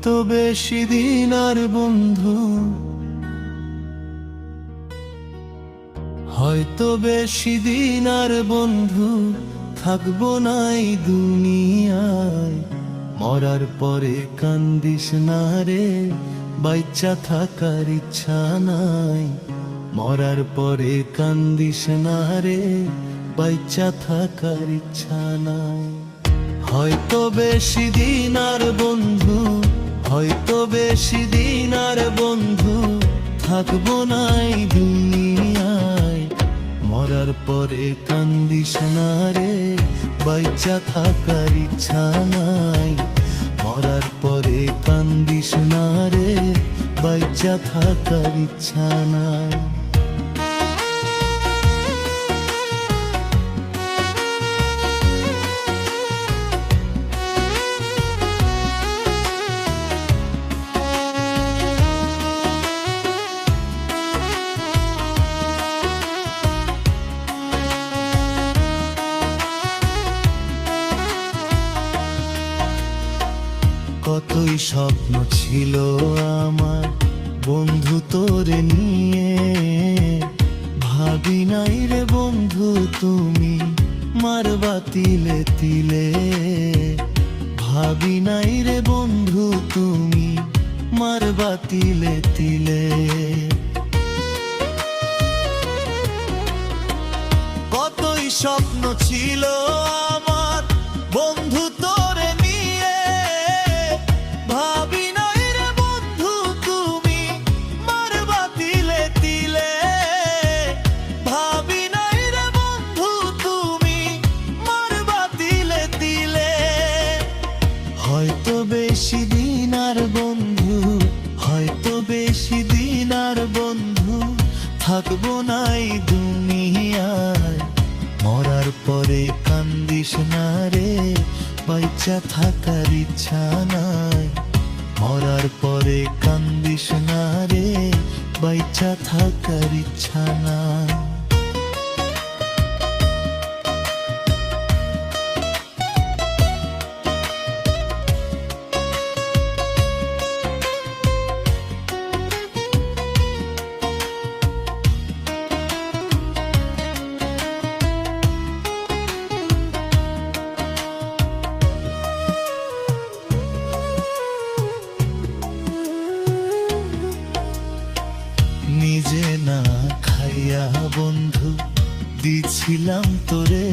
হয়তো বেশি দিন আর বন্ধু, হয়তো বেশি দিন আর বন্ধু থাকবো না এই দুনিয়ায়। মরার পরে কান্দিস না রে, বাইচ্চা থাকার ইচ্ছা নাই। মরার পরে কান্দিস না রে, বাইচ্চা থাকার ইচ্ছা নাই। হয়তো বেশি দিন আর বন্ধু, হয়তো বেশি দিন আর বন্ধু থাকবো না এই দুনিয়ায়। মরার পরে কান্দিস না রে, বাইচ্চা থাকার ইচ্ছা নাই। মরার পরে কান্দিস না রে, বাইচ্চা থাকার ইচ্ছা নাই। কতই স্বপ্ন ছিল আমার বন্ধু তোরে নিয়ে, ভাবি নাই রে বন্ধু তুমি মারবা তিলে তিলে। ভাবি নাই রে বন্ধু তুমি মারবা তিলে তিলে। কতই স্বপ্ন ছিল আমার বন্ধু তোরে নিয়ে, ভাবি নাই রে বন্ধু তুমি মারবা তিলে তিলে। ভাবি নাই রে বন্ধু তুমি মারবা তিলে তিলে। হয়তো বেশি দিন আর বন্ধু, হয়তো বেশি দিন আর বন্ধু থাকবো না এই দুনিয়ায়। মরার পরে কান্দিস না রে, বাইচ্চা থাকার ইচ্ছা নাই। মরার পরে কান্দিস না রে, বাইচ্চা থাকার ইচ্ছা নাই। নিজে না খাইয়া বন্ধু দিছিলাম তোরে,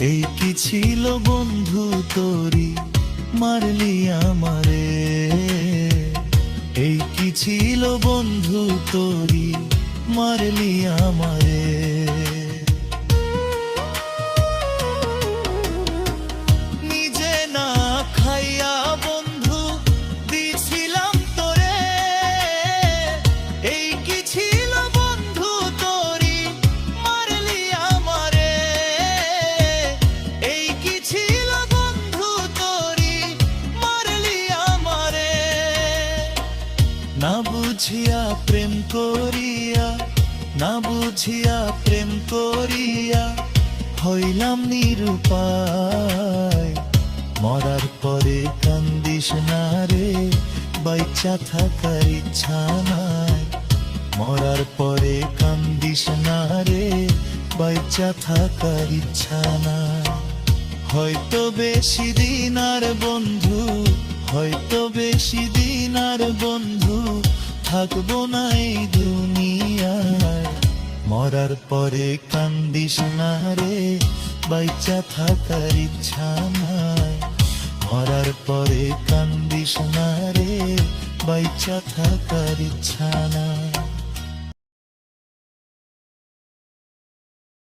এই কি ছিল বন্ধু তোরি মারলি আমারে। এই কি ছিল বন্ধু তোরি মারলি আমারে। নিজে না খাইয়া বন্ধু দিছিলাম তোরে, এই কি ছিল বন্ধু তোরি মারলি আমারে। এই কি ছিল বন্ধু তোরি মারলি আমারে। না বুঝিয়া প্রেম করিয়া, না বুঝিয়া প্রেম করিয়া হইলাম নিরুপায়। মরার পরে কান্দিস না রে, বাইচ্চা থাকার ইচ্ছা নাই। মরার পরে কান্দিস না রে, বাইচ্চা থাকার ইচ্ছা নাই। হয়তো বেশি দিন আর বন্ধু, হয়তো বেশি দিন আর বন্ধু থাকবো না এই দুনিয়ায়। মরার পরে কান্দিস না রে, বাইচ্চা থাকার ইচ্ছা নাই। মরার পরে কান্দিস না রে, বাইচ্চা থাকার ইচ্ছা নাই।